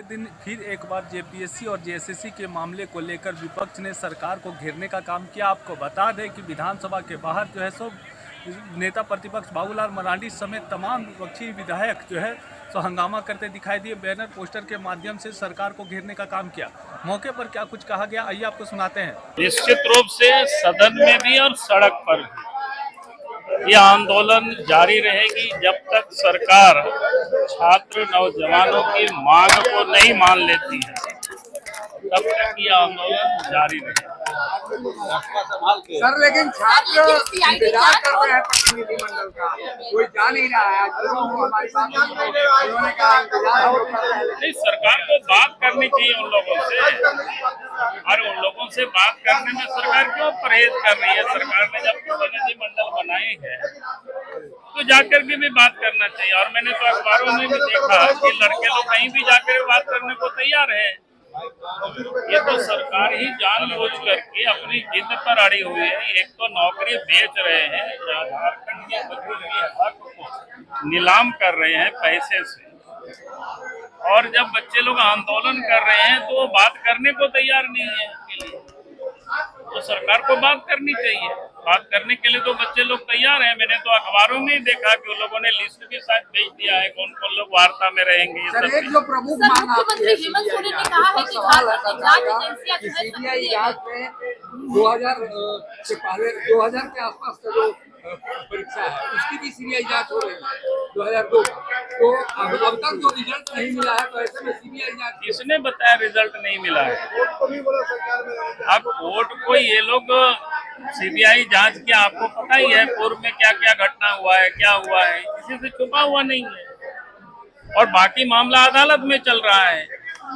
दिन फिर एक बार जेपीएससी और जेएसएससी के मामले को लेकर विपक्ष ने सरकार को घेरने का काम किया। आपको बता दें कि विधानसभा के बाहर जो है सो नेता प्रतिपक्ष बाबूलाल मरांडी समेत तमाम विपक्षी विधायक जो है सो हंगामा करते दिखाई दिए, बैनर पोस्टर के माध्यम से सरकार को घेरने का काम किया। मौके पर क्या कुछ कहा गया, आइए आपको सुनाते हैं। निश्चित रूप से सदन में भी और सड़क पर भी यह आंदोलन जारी रहेगी जब तक सरकार छात्र नौजवानों की मांग को नहीं मान लेती है, तब तक यह आंदोलन जारी रहेगा। सर लेकिन छात्र इंतजार कर रहे हैं प्रतिनिधिमंडल का, कोई जा नहीं रहा है। हमारी नहीं, सरकार को बात करनी चाहिए उन लोगों से, और उन लोगों से बात करने में सरकार क्यों परहेज कर रही है? सरकार ने जब प्रतिनिधिमंडल बनाए हैं तो जाकर के भी बात करना चाहिए। और मैंने तो अखबारों में भी देखा कि लड़के लोग कहीं भी जाकर बात करने को तैयार है। ये तो सरकार ही जानबूझ करके अपनी जिद पर अड़ी हुई है। एक तो नौकरी बेच रहे हैं, झारखंड के बच्चों के हक को नीलाम कर रहे हैं पैसे से, और जब बच्चे लोग आंदोलन कर रहे हैं तो वो बात करने को तैयार नहीं है। इसके लिए तो सरकार को बात करनी चाहिए। बात करने के लिए तो बच्चे लोग तैयार हैं। मैंने तो अखबारों में ही देखा कि उन लोगों ने लिस्ट भी शायद भेज दिया है कौन कौन लोग वार्ता में रहेंगे। एक जो प्रमुख मांग मुख्यमंत्री हेमंत सोरेन ने कहा है कि सीबीआई जांच में 2000 से पहले 2000 के आसपास का जो परीक्षा है उसकी भी सीबीआई जांच हो रही है 2002 तो अब तक जो रिजल्ट नहीं मिला है, तो ऐसे में सीबीआई जांच किसने बताया रिजल्ट नहीं मिला है? अब कोर्ट को ये लोग सीबीआई जांच किया, आपको पता ही है पूर्व में क्या क्या घटना हुआ है, क्या हुआ है, किसी से छुपा हुआ नहीं है। और बाकी मामला अदालत में चल रहा है।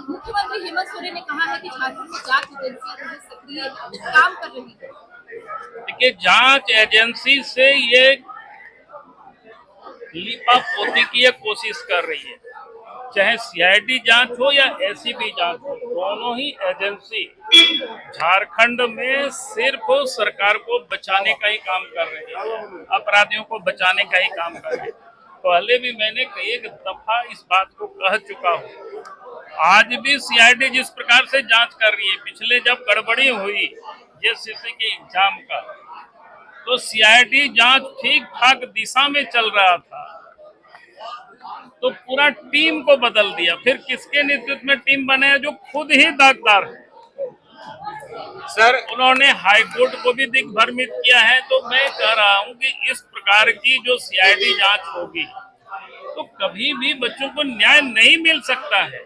मुख्यमंत्री हेमंत सोरेन ने कहा है कि झारखंड में जांच एजेंसियां सक्रिय काम कर रही है। देखिए, जांच एजेंसी से ये लीपापोती की ये कोशिश कर रही है, चाहे सीआईडी जांच हो या एसीबी जांच हो, दोनों ही एजेंसी झारखंड में सिर्फ सरकार को बचाने का ही काम कर रहे हैं, अपराधियों को बचाने का ही काम कर रहे हैं। पहले भी मैंने एक दफा इस बात को कह चुका हूँ। आज भी सीआईडी जिस प्रकार से जांच कर रही है, पिछले जब गड़बड़ी हुई जेसीसी के एग्जाम का, तो सीआईडी जांच ठीक ठाक दिशा में चल रहा था, तो पूरा टीम को बदल दिया। फिर किसके नेतृत्व में टीम बने हैं? जो खुद ही दागदार है सर। उन्होंने हाईकोर्ट को भी दिग्भ्रमित किया है। तो मैं कह रहा हूं कि इस प्रकार की जो सीआईडी जांच होगी तो कभी भी बच्चों को न्याय नहीं मिल सकता है।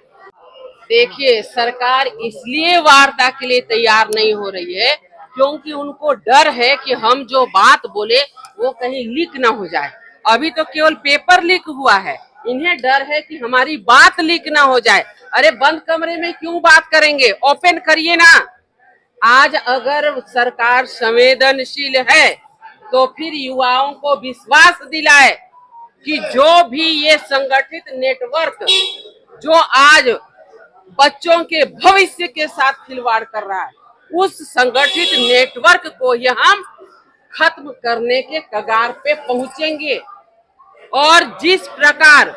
देखिए, सरकार इसलिए वार्ता के लिए तैयार नहीं हो रही है क्योंकि उनको डर है कि हम जो बात बोले वो कहीं लीक ना हो जाए। अभी तो केवल पेपर लीक हुआ है, इन्हें डर है कि हमारी बात लीक ना हो जाए। अरे बंद कमरे में क्यों बात करेंगे, ओपन करिए ना। आज अगर सरकार संवेदनशील है तो फिर युवाओं को विश्वास दिलाए कि जो भी ये संगठित नेटवर्क जो आज बच्चों के भविष्य के साथ खिलवाड़ कर रहा है, उस संगठित नेटवर्क को ही हम खत्म करने के कगार पे पहुंचेंगे। और जिस प्रकार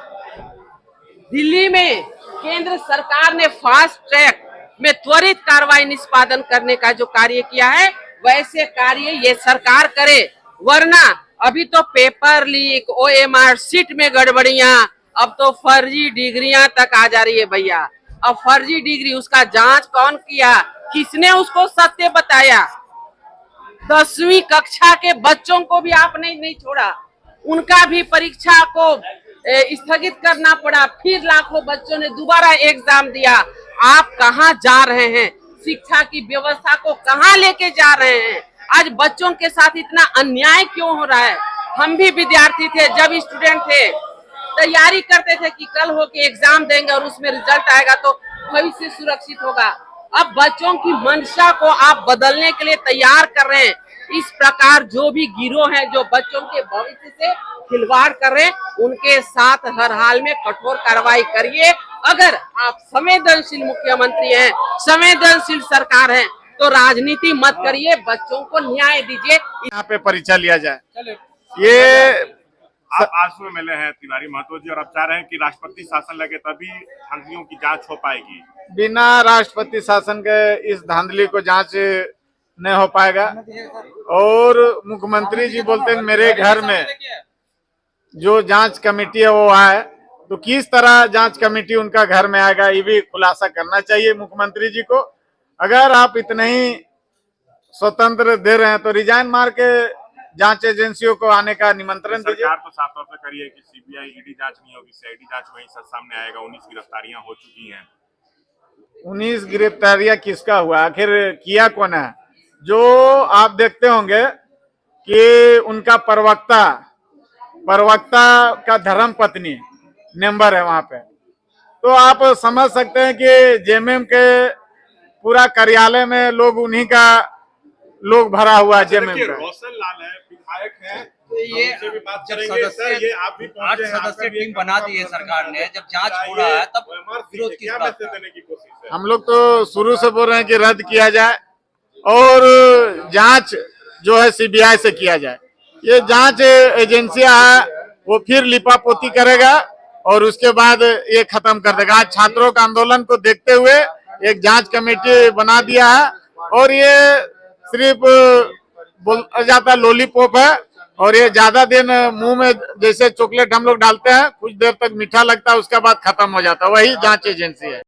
दिल्ली में केंद्र सरकार ने फास्ट ट्रैक में त्वरित कार्रवाई निष्पादन करने का जो कार्य किया है, वैसे कार्य ये सरकार करे। वरना अभी तो पेपर लीक, ओएमआर सीट में गड़बड़ियां, अब तो फर्जी डिग्रियां तक आ जा रही है भैया। अब फर्जी डिग्री, उसका जांच कौन किया, किसने उसको सत्य बताया? 10वीं कक्षा के बच्चों को भी आपने नहीं छोड़ा, उनका भी परीक्षा को स्थगित करना पड़ा। फिर लाखों बच्चों ने दोबारा एग्जाम दिया। आप कहां जा रहे हैं? शिक्षा की व्यवस्था को कहां लेके जा रहे हैं? आज बच्चों के साथ इतना अन्याय क्यों हो रहा है? हम भी विद्यार्थी थे, जब स्टूडेंट थे, तैयारी करते थे कि कल होके एग्जाम देंगे और उसमें रिजल्ट आएगा तो भविष्य सुरक्षित होगा। अब बच्चों की मंशा को आप बदलने के लिए तैयार कर रहे हैं। इस प्रकार जो भी गिरोह हैं जो बच्चों के भविष्य से खिलवाड़ कर रहे हैं, उनके साथ हर हाल में कठोर कार्रवाई करिए अगर आप संवेदनशील मुख्यमंत्री हैं, संवेदनशील सरकार है, तो राजनीति मत करिए, बच्चों को न्याय दीजिए। यहाँ पे परीक्षा लिया जाए। ये आप आंसू में मिले हैं तिवारी महतो जी और अब चाह रहे हैं कि राष्ट्रपति शासन लगे तभी धांधलियों की जांच हो पाएगी। बिना राष्ट्रपति शासन के इस धांधली को जांच नहीं हो पाएगा। और मुख्यमंत्री जी बोलते हैं मेरे घर में जो जांच कमेटी है वो आए, तो किस तरह जांच कमेटी उनका घर में आएगा, ये भी खुलासा करना चाहिए मुख्यमंत्री जी को। अगर आप इतने ही स्वतंत्र दे रहे हैं तो रिजाइन मार के जांच एजेंसियों को आने का निमंत्रण दीजिए। सरकार तो साफ तौर पर करी है कि सीबीआई ईडी जांच नहीं होगी, सीआईडी जांच वही सच सामने आएगा। 19 गिरफ्तारियां हो चुकी हैं। 19 गिरफ्तारियां किसका हुआ, आखिर किया कौन है? जो आप देखते होंगे कि उनका प्रवक्ता का धर्म पत्नी मेंबर है वहां पे, तो आप समझ सकते हैं कि जेएमएम के पूरा कार्यालय में लोग उन्हीं का लोग भरा हुआ है जेएमएम का। रोशन लाल है, विधायक है, ये उनसे भी बात जब करेंगे। सर, ये आप भी 8 सदस्यीय टीम बना दी है सरकार ने, जब जांच हो रहा है तब विरोध किस क्या बात मैसेज का? देने की कोशिश है? हम लोग तो शुरू से बोल रहे हैं कि रद्द किया जाए और जांच जो है सीबीआई से किया जाए। ये जांच एजेंसियां है वो फिर लिपापोती करेगा और उसके बाद ये खत्म कर देगा। आज छात्रों का आंदोलन को देखते हुए एक जांच कमेटी बना दिया है और ये सिर्फ बोला जाता लॉलीपॉप है और ये ज्यादा दिन मुंह में जैसे चॉकलेट हम लोग डालते हैं, कुछ देर तक मीठा लगता है, उसके बाद खत्म हो जाता है। वही जांच एजेंसी है।